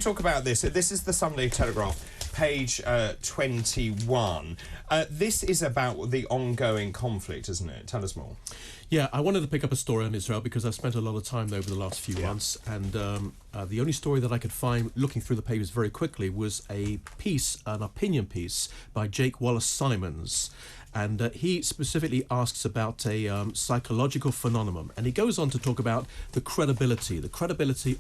Talk about this. This is the Sunday Telegraph, page 21. This is about the ongoing conflict, isn't it? Tell us more. Yeah, I wanted to pick up a story on Israel because I've spent a lot of time there over the last few months, and the only story that I could find looking through the papers very quickly was a piece, an opinion piece by Jake Wallace-Simons. And he specifically asks about a psychological phenomenon. And he goes on to talk about the credibility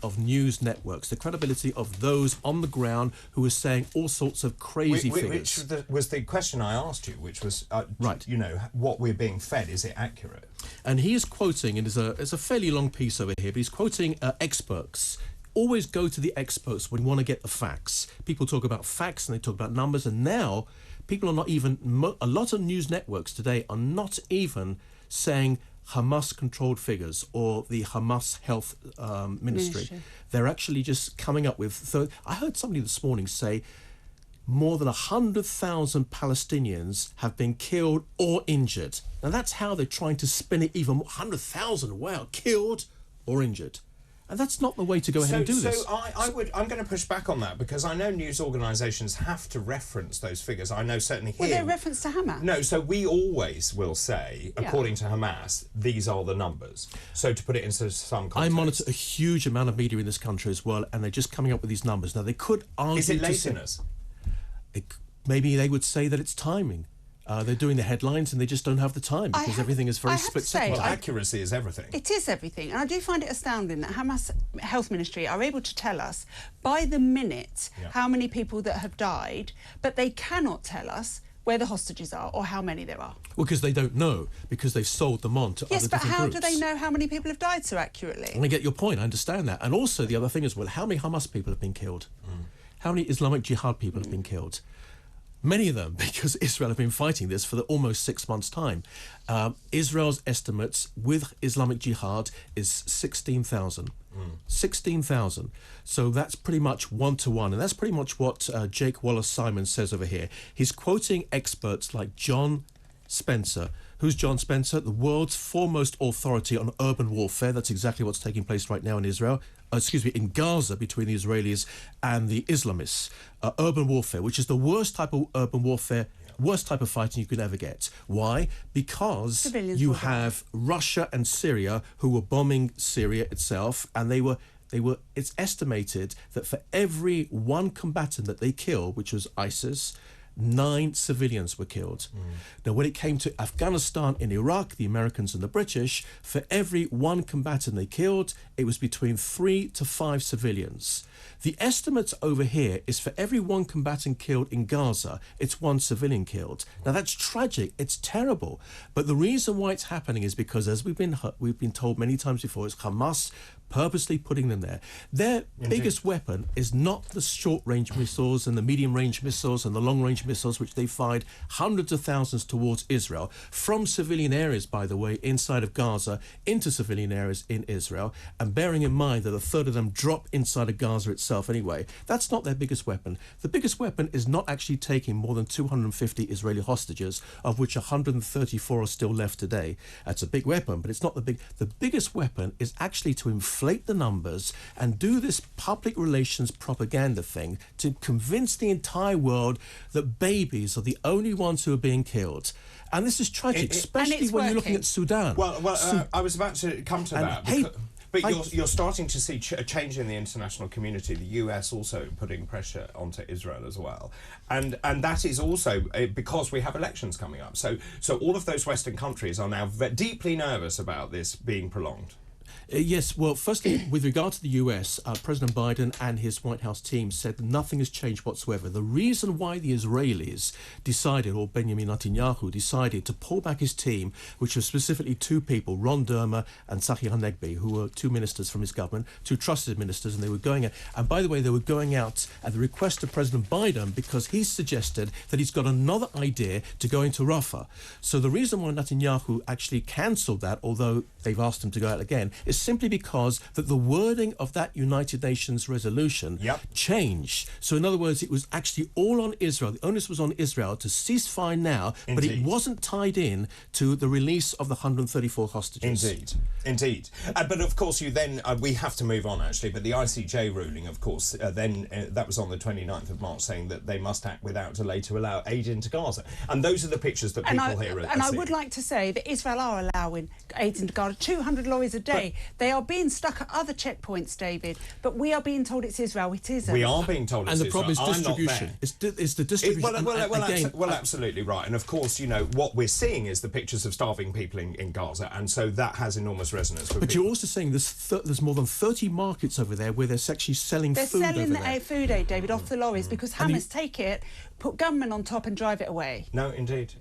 of news networks, the credibility of those on the ground who are saying all sorts of crazy figures. Which was the question I asked you, which was, right, you know, what we're being fed, is it accurate? And he is quoting, and it's a fairly long piece over here, but he's quoting experts. Always go to the experts when you want to get the facts. People talk about facts and they talk about numbers, and now people are not even, a lot of news networks today are not even saying Hamas-controlled figures or the Hamas Health Ministry. They're actually just coming up with, so I heard somebody this morning say more than 100,000 Palestinians have been killed or injured. Now that's how they're trying to spin it even more. 100,000, wow, killed or injured. And that's not the way to go ahead and do this. So I'm going to push back on that, because I know news organisations have to reference those figures. I know certainly here... Well, they're reference to Hamas. No, so we always will say, according to Hamas, these are the numbers. So to put it into some context... I monitor a huge amount of media in this country as well, and they're just coming up with these numbers. Now, they could argue... Is it laziness? Maybe they would say that it's timing. They're doing the headlines and they just don't have the time because everything is very split-second. Well, accuracy is everything. It is everything. And I do find it astounding that Hamas Health Ministry are able to tell us by the minute how many people that have died, but they cannot tell us where the hostages are or how many there are. Well, because they don't know, because they've sold them on to other different groups. Yes, but how do they know how many people have died so accurately? And I get your point, I understand that. And also the other thing is, well, how many Hamas people have been killed? How many Islamic Jihad people have been killed? Many of them, because Israel have been fighting this for almost 6 months' time. Israel's estimates with Islamic Jihad is 16,000. 16,000. So that's pretty much one-to-one. And that's pretty much what Jake Wallace-Simons says over here. He's quoting experts like John Spencer. Who's John Spencer? The world's foremost authority on urban warfare. That's exactly what's taking place right now in Israel. In Gaza, between the Israelis and the Islamists. Urban warfare, which is the worst type of urban warfare, worst type of fighting you could ever get. Why? Because civilians you have Russia and Syria who were bombing Syria itself, and it's estimated that for every one combatant that they kill, which was ISIS, 9 civilians were killed. Now, when it came to Afghanistan and Iraq, the Americans and the British, for every one combatant they killed, it was between 3 to 5 civilians. The estimates over here is for every one combatant killed in Gaza, it's 1 civilian killed. Now, that's tragic. It's terrible. But the reason why it's happening is because, as we've been told many times before, it's Hamas purposely putting them there. Their biggest weapon is not the short-range missiles and the medium-range missiles and the long-range missiles, which they fired hundreds of thousands towards Israel from civilian areas, by the way, inside of Gaza into civilian areas in Israel. And bearing in mind that a third of them drop inside of Gaza itself anyway, that's not their biggest weapon. The biggest weapon is not actually taking more than 250 Israeli hostages, of which 134 are still left today. That's a big weapon, but it's not the biggest weapon is actually to inflate the numbers and do this public relations propaganda thing to convince the entire world that babies are the only ones who are being killed. And this is tragic, especially when you're looking at Sudan. Well, I was about to come to that. But you're starting to see a change in the international community, the US also putting pressure onto Israel as well. And that is also because we have elections coming up. So all of those Western countries are now deeply nervous about this being prolonged. Yes, well, firstly, with regard to the US, President Biden and his White House team said that nothing has changed whatsoever. The reason why the Israelis decided, or Benjamin Netanyahu decided, to pull back his team, which was specifically 2 people, Ron Dermer and Tzachi Hanegbi, who were 2 ministers from his government, 2 trusted ministers, and they were going out. And by the way, they were going out at the request of President Biden because he suggested that he's got another idea to go into Rafah. So the reason why Netanyahu actually cancelled that, although they've asked him to go out again, is simply because that the wording of that United Nations resolution changed. So in other words, it was actually all on Israel. The onus was on Israel to cease fire now, but it wasn't tied in to the release of the 134 hostages. Indeed. But of course, we have to move on actually. But the ICJ ruling, of course, that was on the 29th of March, saying that they must act without delay to allow aid into Gaza. And those are the pictures that people here are And I seeing. would like to say that Israel are allowing aid into Gaza, 200 lorries a day. They are being stuck at other checkpoints, David, but we are being told it's Israel. It isn't. We are being told it's Israel. And the problem is distribution. It's the distribution. Well, absolutely right. And of course, what we're seeing is the pictures of starving people in Gaza, and so that has enormous resonance. But you're also saying there's more than 30 markets over there where they're actually selling food. They're selling the food aid, David, off the lorries because Hamas take it, put gunmen on top and drive it away. No, indeed.